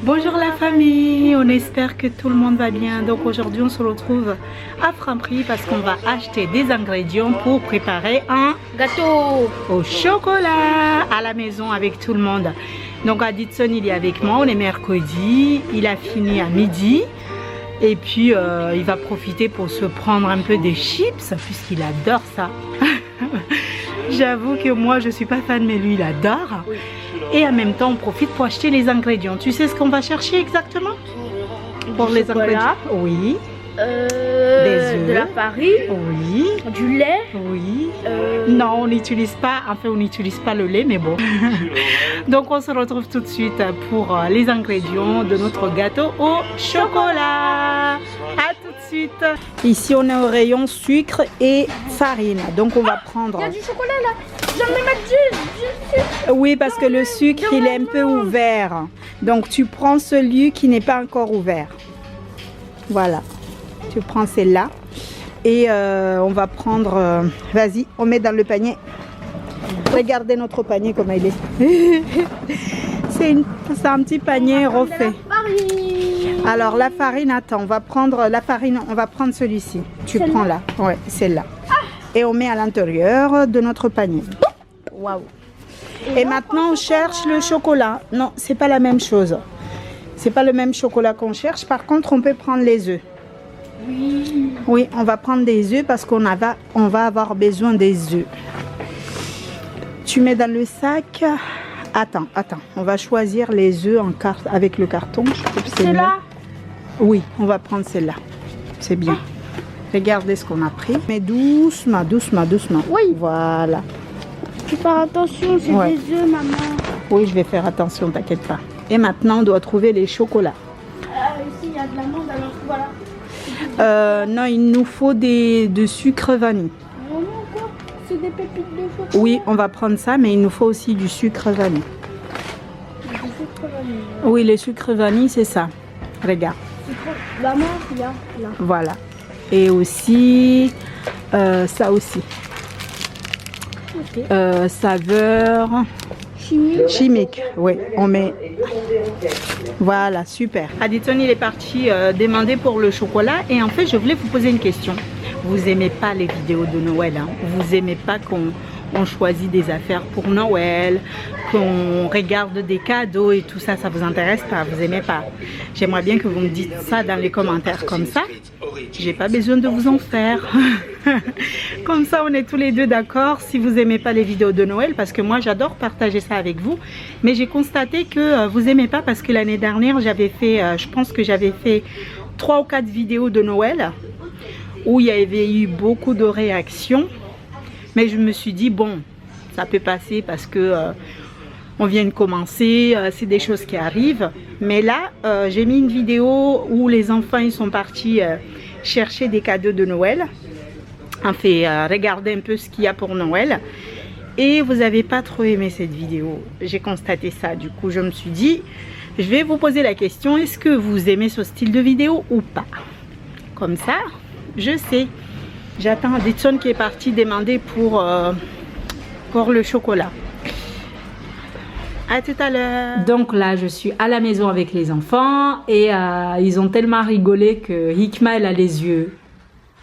Bonjour la famille, on espère que tout le monde va bien. Donc aujourd'hui on se retrouve à Franprix parce qu'on va acheter des ingrédients pour préparer un gâteau au chocolat à la maison avec tout le monde. Donc Aditson il est avec moi, on est mercredi, il a fini à midi. Et puis il va profiter pour se prendre un peu des chips puisqu'il adore ça. J'avoue que moi je suis pas fan mais lui il adore. Et en même temps on profite pour acheter les ingrédients. Tu sais ce qu'on va chercher exactement? Pour les ingrédients? Oui. Des œufs. De la farine. Oui. Du lait. Oui. Non, on n'utilise pas, enfin on n'utilise pas le lait mais bon. Donc on se retrouve tout de suite pour les ingrédients de notre gâteau au chocolat. À tout de suite. Ici on est au rayon sucre et farine. Donc on va prendre... Il y a du chocolat là. J'en ai mettre du sucre. Oui, parce que le sucre il est un peu ouvert. Donc tu prends celui qui n'est pas encore ouvert. Voilà. Tu prends celle-là. Et on va prendre... vas-y, on met dans le panier. Regardez notre panier comment il est. C'est un petit panier refait. Alors la farine, attends, on va prendre la farine, on va prendre celui-ci. Tu prends là, ouais, celle-là. Et on met à l'intérieur de notre panier. Waouh. Et maintenant on cherche le chocolat. Non, c'est pas la même chose. C'est pas le même chocolat qu'on cherche. Par contre, on peut prendre les œufs. Oui. Oui, on va prendre des œufs parce qu'on va avoir besoin des œufs. Tu mets dans le sac. Attends, on va choisir les œufs en carte avec le carton. C'est là? Oui, on va prendre celle-là. C'est bien. Regardez ce qu'on a pris. Mais doucement, doucement, doucement. Oui. Voilà. Tu fais attention, c'est des œufs, maman. Oui, je vais faire attention, t'inquiète pas. Et maintenant, on doit trouver les chocolats. Ici, il y a de l'amande, alors voilà. Non, il nous faut de sucre vanille. Vraiment quoi? C'est des pépites de chocolat. Oui, on va prendre ça, mais il nous faut aussi du sucre vanille. Du sucre vanille. Oui, le sucre vanille, c'est ça. Regarde. La main, là. Voilà. Et aussi, ça aussi. Okay. Saveur chimique. Oui, on met. Voilà, super. Aditson, il est parti demander pour le chocolat. Et en fait, je voulais vous poser une question. Vous aimez pas les vidéos de Noël, hein? Vous aimez pas qu'on choisit des affaires pour Noël, qu'on regarde des cadeaux et tout ça, ça vous intéresse pas, vous aimez pas? J'aimerais bien que vous me dites ça dans les commentaires, comme ça j'ai pas besoin de vous en faire. Comme ça on est tous les deux d'accord si vous aimez pas les vidéos de Noël, parce que moi j'adore partager ça avec vous, mais j'ai constaté que vous aimez pas parce que l'année dernière j'avais fait, je pense que j'avais fait 3 ou 4 vidéos de Noël où il y avait eu beaucoup de réactions. Mais je me suis dit, bon, ça peut passer parce que on vient de commencer, c'est des choses qui arrivent. Mais là, j'ai mis une vidéo où les enfants ils sont partis chercher des cadeaux de Noël. Enfin, regarder un peu ce qu'il y a pour Noël. Et vous n'avez pas trop aimé cette vidéo. J'ai constaté ça. Du coup, je me suis dit, je vais vous poser la question, est-ce que vous aimez ce style de vidéo ou pas? Comme ça, je sais. J'attends Aditson qui est parti demander pour le chocolat. À tout à l'heure. Donc là, je suis à la maison avec les enfants et ils ont tellement rigolé que Hikma, elle a les yeux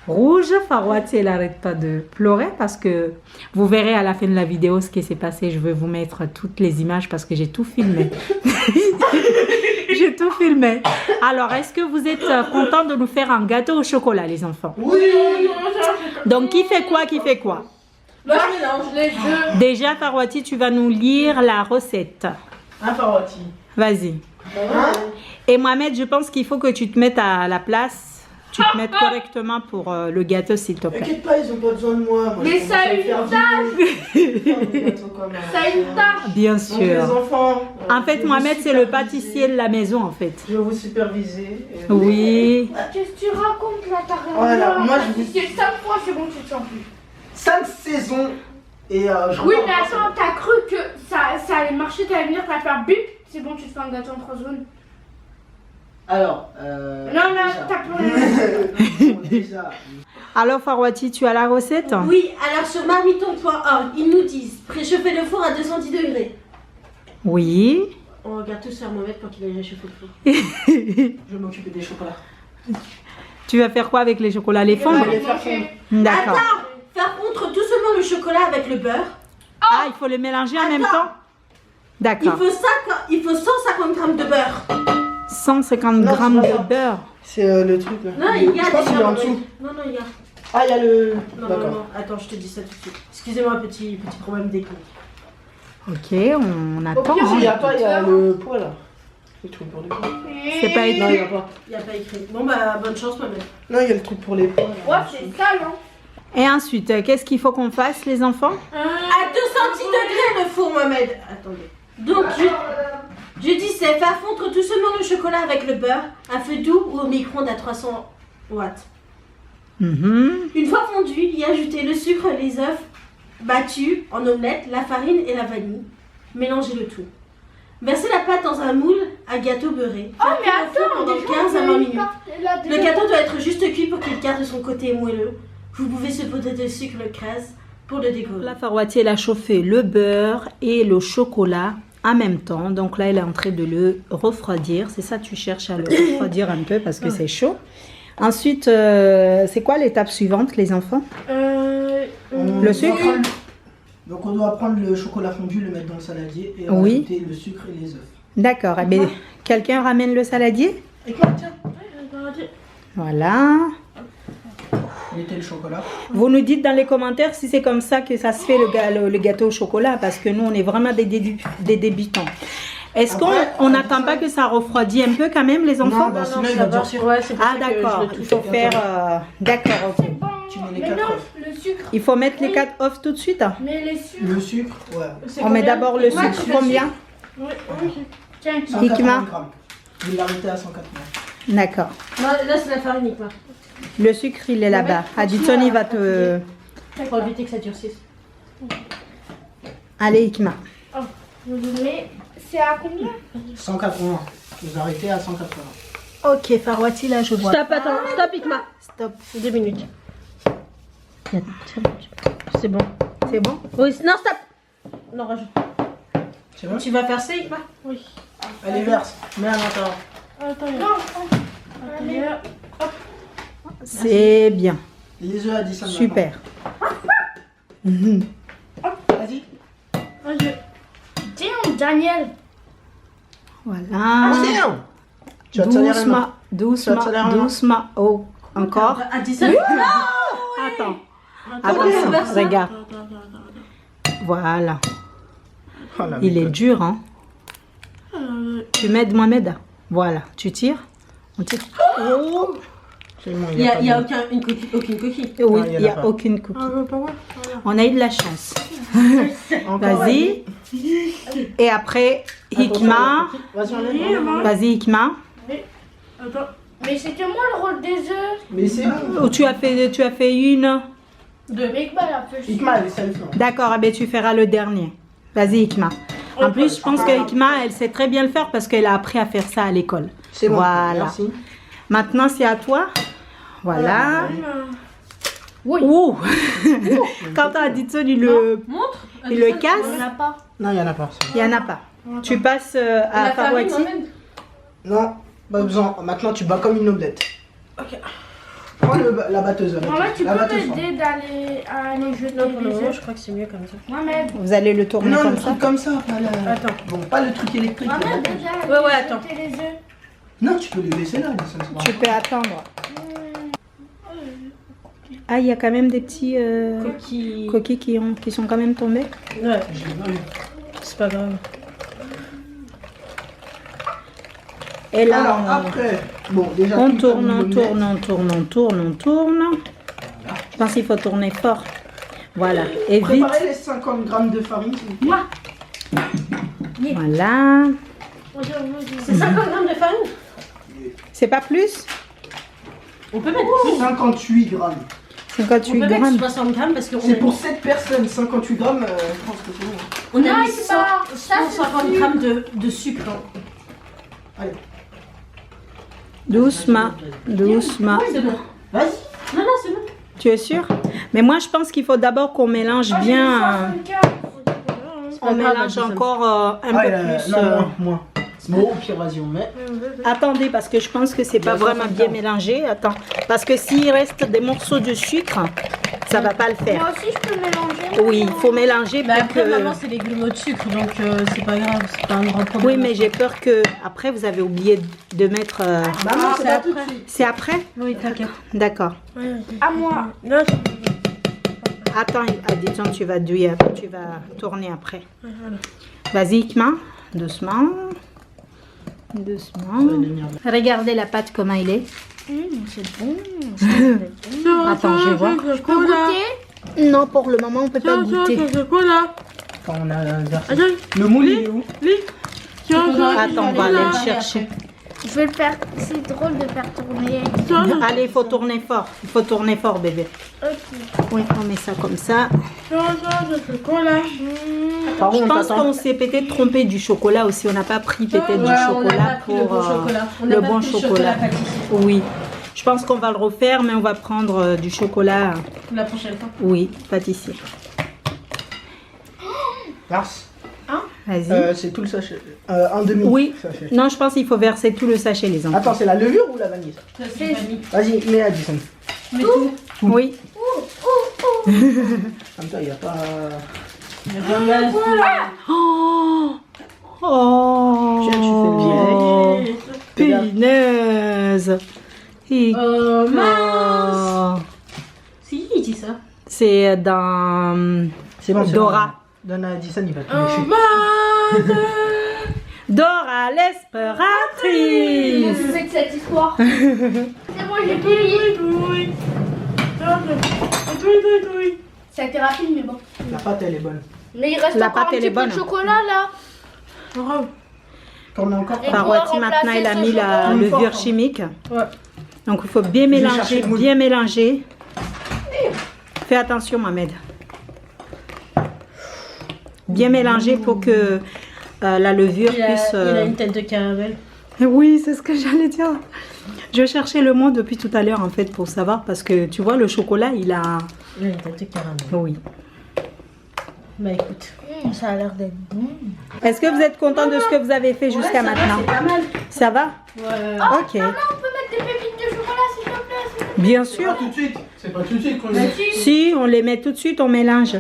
rouges. Farwati, elle n'arrête pas de pleurer parce que vous verrez à la fin de la vidéo ce qui s'est passé. Je vais vous mettre toutes les images parce que j'ai tout filmé. J'ai tout filmé. Alors, est-ce que vous êtes contents de nous faire un gâteau au chocolat, les enfants? Oui. Donc, qui fait quoi? Qui fait quoi? Là, je mélange les deux. Déjà, Farwati, tu vas nous lire la recette. Hein, Farwati? Vas-y. Hein? Et Mohamed, je pense qu'il faut que tu te mettes à la place. Tu te mettes correctement pour le gâteau, s'il te plaît. T'inquiète pas, ils ont pas besoin de moi. Mais ça a une tâche. Ça a une tâche. Bien Donc, les sûr. enfants. En fait, Mohamed, c'est le pâtissier de la maison, en fait. Je vais vous superviser. Oui. Qu'est-ce que tu racontes là? T'as rien. Voilà, moi, je vous- C'est 5 fois, c'est bon, tu te sens plus. 5 saisons. Et je Oui, repars mais pas. attends, t'as cru que ça allait marcher, t'allais venir, t'allais faire bip. C'est bon, tu te fais un gâteau en 3 zones. Alors, Non, t'as plus rien. déjà. Alors, Farwati, tu as la recette? Oui, alors sur marmiton.org, ils nous disent préchauffer le four à 210 degrés. Oui. on regarde tous sur Mohamed quand il a chez Foufou. Je vais m'occuper des chocolats. Tu vas faire quoi avec les chocolats? Les On fondre? va les faire fondre. D'accord. Attends, faire fondre tout seulement le chocolat avec le beurre. Ah, il faut les mélanger en même Attends. temps? D'accord. Il faut 150 grammes de beurre. 150 Non, grammes c'est pas de ça. beurre. C'est le truc là. Non, il y a Je pense déjà, qu'il est en Mohamed. dessous. Non, il y a. Ah, il y a le. Non, D'accord. non, attends, je te dis ça tout de suite. Excusez-moi, petit problème technique. Ok, on attend. Si, il n'y hein. a pas, il y a le poids là. Le truc pour les poids. C'est pas Non, il n'y écrit. a pas. Il n'y a pas écrit. Bon, bah, bonne chance, Mohamed. Non, il y a le truc pour les poids. Ouais, c'est ça, non? Et ensuite, qu'est-ce qu'il faut qu'on fasse, les enfants? À 200 degrés le four, Mohamed. Attendez. Donc, je dis c'est faire fondre tout seulement le chocolat avec le beurre, à feu doux ou au micro-ondes à 300 watts. Mhm. Une fois fondu, y ajouter le sucre, les œufs battus en omelette, la farine et la vanille. Mélangez le tout. Versez la pâte dans un moule à gâteau beurré. Oh, mais Faites cuire au four attends, pendant 15 à 20 minutes. Le Le gâteau doit être juste cuit pour qu'il garde son côté moelleux. Vous pouvez saupoudrer de sucre crème pour le décorer. La Farouati, elle a chauffé le beurre et le chocolat en même temps. Donc là, elle est en train de le refroidir. C'est ça, tu cherches à le refroidir un peu parce que c'est chaud. Ensuite, c'est quoi l'étape suivante, les enfants? On Le doit sucre? prendre- Donc on doit prendre le chocolat fondu, le mettre dans le saladier et Oui. rajouter le sucre et les œufs. D'accord. Eh bien, quelqu'un ramène le saladier? Et quoi, tiens, Voilà. mettez le chocolat. Vous nous dites dans les commentaires si c'est comme ça que ça se fait le gâteau au chocolat, parce que nous, on est vraiment des débutants. Est-ce qu'on Après, n'attend pas que ça refroidit un peu quand même, les enfants? Non, bah, sinon il va durcir. Ouais, c'est pour Ah, ça que d'accord. je le Il faut touche. faire... D'accord, ok. Tu mets les Mais 4 non, œufs. le sucre. Il faut mettre les 4 œufs tout de suite? Mais les sucres. Le sucre, ouais. C'est On met combien? d'abord le Moi, sucre. tu fais le Combien? sucre. Oui. Tiens, 180 Hikma. grammes. Vous l'arrêtez à 180. D'accord. Non, là, c'est la farine, quoi. Le sucre, il est là-bas. Aditson, il va te... Pour éviter que ça durcisse. Allez, Hikma. mais c'est à combien? 180. Vous arrêtez à 180. Ok, Farouati, là, je vois. Stop, attends, stop, Ikma. Stop. 2 minutes. C'est bon. C'est bon? Oui, non, stop. Non, rajoute. C'est bon? Tu vas faire ça, Ikma? Oui. Allez, verse. Mets à l'intérieur. Attends, Non, allez. C'est bien. Les œufs à 10 centimes. Super. Mhm. Vas-y. Tiens, Daniel. Voilà. Tiens. Tu vas te salir les mains. Doucement, Tu vas te salir les mains. doucement. Oh, encore. À 10 ans. Attends. Attention, regarde. Voilà. Oh là, Il mais est quoi. dur, hein. Tu m'aides, Mohamed? Voilà. Tu tires? On tire. Oh. C'est bon, Il n'y a, pas de- aucune coquille. Oui, Non, il y en il n'y a a pas. aucune cookie. Pas moi. On a eu de la chance. Encore, Vas-y. Et après, Hikma. Vas-y, enlève. Vas-y, Hikma. Attends. Mais c'était moi le rôle des œufs. Mais c'est bon. Ou tu as fait une. Mais Iqbal a fait. Hikma, elle sait le faire. D'accord, eh bien, tu feras le dernier. Vas-y, Hikma. En plus, je pense que Hikma, elle sait très bien le faire parce qu'elle a appris à faire ça à l'école. C'est bon. Voilà. Merci. Maintenant, c'est à toi. Voilà. Oui. Ouh. Quand on a dit ça, il le casse. On n'a pas. Non, il n'y en a pas. Il n'y en a pas. Tu passes à La farine, Farouati. Mohamed. Non, pas besoin. Maintenant, tu bats comme une omelette. Ok. Prends la batteuse. La Maman, tu la peux batteuse, m'aider d'aller à aller jeter Non, pour le les moment, œufs. je crois que c'est mieux comme ça. Mohamed. Vous allez le tourner Non, comme le ça. truc comme ça, pas la... Attends. Bon, pas le truc électrique. la Mohamed, batteuse. déjà. Ouais, aller attends. jeter les œufs. Non, tu peux les laisser là. Ça, c'est pas Tu peux attendre. Ah, il y a quand même des petits Coquille. coquilles qui sont quand même tombés. Ouais, J'ai vu. c'est pas grave. Et là, Alors, après, bon, déjà, on tout tourne, comme on une tourne, omelette. on tourne. Je pense qu'il faut tourner fort. Voilà. Et vite. Préparez les 50 grammes de farine, s'il vous plaît. Moi. Voilà. C'est 50 grammes de farine. C'est pas plus? On peut mettre plus. 58 grammes. On 58 peut mettre grammes. 60 grammes parce qu'on C'est a pour 7 personnes, 58 grammes, je pense que c'est bon. on a Non, mis c'est pas- ça, c'est 150 plus. grammes de sucre. Allez, Doucement, doucement. C'est bon. vas-y. Non, non, c'est bon. Tu es sûr? Mais moi, je pense qu'il faut d'abord qu'on mélange bien. On mélange encore un peu plus. Non, moins. Bon, au pire, vas-y, on met. Attendez, parce que je pense que c'est pas vraiment bien mélangé. Attends, parce que s'il reste des morceaux de sucre, ça va pas le faire. Moi aussi, je peux mélanger. Oui, il faut mélanger Mais pour après, que... maman, c'est les grumeaux de sucre, donc c'est pas grave, c'est pas un grand problème. Oui, mais j'ai peur que après vous avez oublié de mettre. Bah non, c'est c'est pas tout de après. suite. C'est après? Oui, t'inquiète. D'accord. À moi. Non, Attends, Adityan, tu vas tourner après. Vas-y, Ikma, doucement. Doucement. Regardez la pâte comment elle est. C'est bon. Attends, je vais voir. Je peux goûter? Non, pour le moment, on peut pas goûter. Quand on a versé. Le moule, il est où? Attends, on va aller le chercher. Je vais le faire. C'est drôle de faire tourner. Allez, il faut tourner fort. Il faut tourner fort, bébé. Ok. Oui, on met ça comme ça. Par Je contre, pense attends. qu'on s'est peut-être trompé du chocolat aussi. On n'a pas pris peut-être du chocolat pour le bon chocolat. On le a pas bon pris le chocolat. pâtissier Oui. Je pense qu'on va le refaire, mais on va prendre du chocolat. la prochaine fois. Oui, pâtissier. Verse. Vas-y. C'est tout le sachet. Un demi. Oui. Sachet. Non, je pense qu'il faut verser tout le sachet, les enfants. Attends, c'est la levure ou la vanille? Ça, c'est pas mis. Vas-y, mets Addison. Mais tout. Oui. Comme ça, il n'y a pas. Il y a pas mal. Oh, oh. Tiens, tu fais le bien. Punaise. Oh, Oh. C'est qui qui dit ça? C'est dans C'est bon, c'est Dora. bon. Donne à Addison, il va te lécher. Dora l'exploratrice. C'est que cette histoire. C'est moi, j'ai payé. Ça a été rapide, mais bon. La pâte, elle est bonne. Mais il reste La encore pâte, un elle petit est peu de bonne. chocolat là. Quand on a encore Et Parwati pour maintenant remplacer il a ce mis la chocolat. levure chimique. Ouais. Donc il faut bien vais mélanger, chercher le moule. bien mélanger. Fais attention Mohamed. Bien mélanger pour que la levure puisse... Il a une tête de caramel. Oui, c'est ce que j'allais dire. Je cherchais le mot depuis tout à l'heure en fait pour savoir parce que tu vois le chocolat il a... Il a une tête de caramel. Oui. Bah écoute. Ça a l'air d'être bon. Est-ce que vous êtes content de ce que vous avez fait jusqu'à maintenant? C'est pas mal. Ça va? Ouais. Ok. Maman, on peut mettre des pépites de chocolat s'il te plaît. Bien C'est sûr. pas tout de suite. C'est pas tout de suite qu'on les met. Si, on les met tout de suite, on mélange.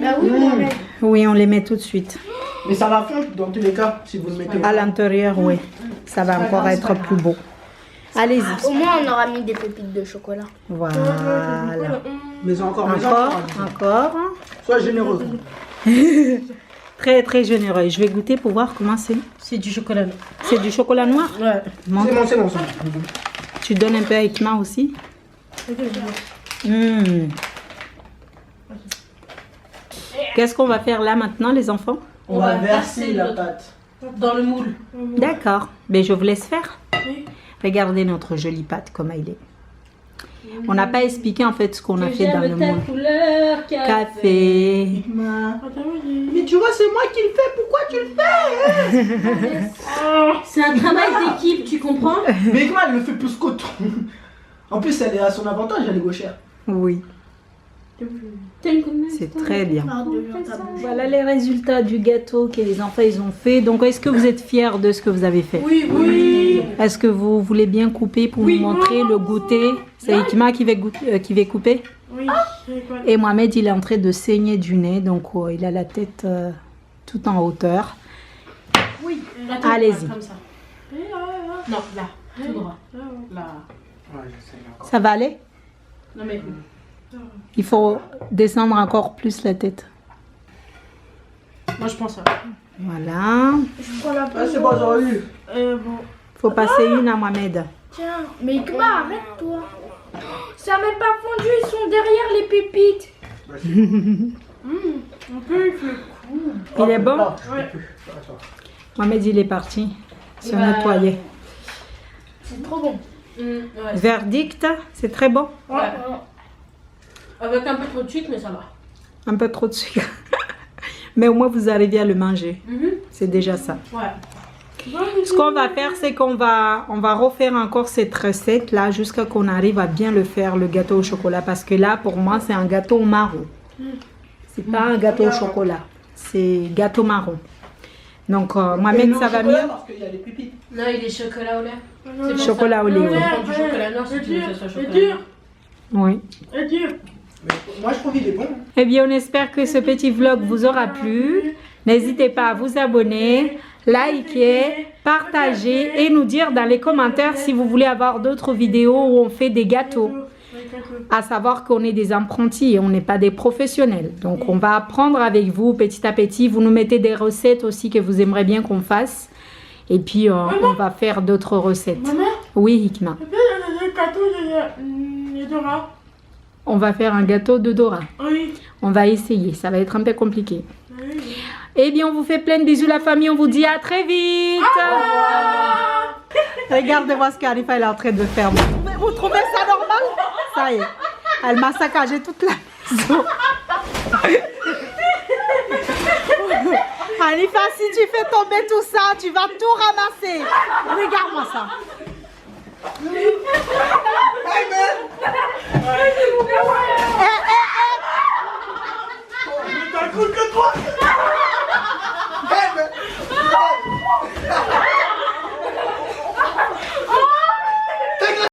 Bah oui, Mohamed. Oui, on les met tout de suite. Mais ça va fondre dans tous les cas si vous le mettez. À l'intérieur, oui. Ça va encore être plus beau. Allez-y. Au moins, on aura mis des pépites de chocolat. Voilà. Mais encore, Encore. Sois généreux. Très, très généreux. Je vais goûter pour voir comment c'est. C'est du chocolat. C'est du chocolat noir? Ouais. Montre. C'est bon. Tu donnes un peu à Ikma aussi? Hmm. Qu'est-ce qu'on va faire là maintenant, les enfants? On va verser la pâte. Dans le moule. D'accord. Mais je vous laisse faire. Regardez notre jolie pâte, comme elle est. On n'a pas expliqué en fait ce qu'on a fait dans le moule. couleur Café. Mais tu vois, c'est moi qui le fais. Pourquoi tu le fais? C'est un travail d'équipe, tu comprends? Mais comment elle le fait plus qu'autre? En plus, elle est à son avantage, elle est gauchère. Oui, c'est très bien. Voilà les résultats du gâteau que les enfants ils ont fait. Donc, est-ce que vous êtes fiers de ce que vous avez fait? Oui. Est-ce que vous voulez bien couper pour nous montrer le goûter? C'est Ikma qui va, qui va couper. Oui. Et Mohamed, il est en train de saigner du nez. Donc, il a la tête tout en hauteur. Oui. Allez-y. Comme ça. Non, là. Tout droit. Là. Ouais, je sais. Ça va aller? Non mais. Il faut descendre encore plus la tête. Moi je pense ça. Voilà. Je prends la Ah, c'est bon, j'aurais eu. bon. Faut passer une à Mohamed. Tiens, mais Ikma, arrête-toi. Ça n'a même pas fondu, ils sont derrière les pépites. On peut le Il est bon? Ouais. Mohamed, il est parti se nettoyer. C'est trop bon. Ouais. Verdict, c'est très bon. Ouais. Avec un peu trop de sucre, mais ça va. Un peu trop de sucre. Mais au moins, vous arrivez à le manger. C'est déjà ça. Ouais. Ce qu'on va faire, c'est qu'on va refaire encore cette recette-là jusqu'à qu'on arrive à bien le faire, le gâteau au chocolat. Parce que là, pour moi, c'est un gâteau marron. C'est pas un gâteau au chocolat. C'est gâteau marron. Donc, Mohamed, ça va mieux? Parce qu'il y a les pépites. Non, il est chocolat au lait. C'est pour Chocolat ça. au lait, Tu oui. prends du chocolat noir si tu veux que ça soit C'est chocolat dur. noir. Oui. C'est dur. Mais moi, je trouve qu'il est bon. Eh bien, on espère que ce petit vlog vous aura plu. N'hésitez pas à vous abonner, liker, partager et nous dire dans les commentaires si vous voulez avoir d'autres vidéos où on fait des gâteaux. À savoir qu'on est des apprentis et on n'est pas des professionnels. Donc, on va apprendre avec vous petit à petit. Vous nous mettez des recettes aussi que vous aimeriez bien qu'on fasse. Et puis, on va faire d'autres recettes. Maman, Oui, Hikma. peut-être le gâteau de Dora. On va faire un gâteau de Dora. Oui. On va essayer. Ça va être un peu compliqué. Oui. Eh bien, on vous fait plein de bisous la famille. On vous dit à très vite. Regardez-moi ce qu'Arifa est en train de faire. Vous trouvez ça normal? Ça y est. Elle m'a saccagé toute la maison. Arifa, si tu fais tomber tout ça, tu vas tout ramasser. Regarde-moi ça. T'as cool que toi.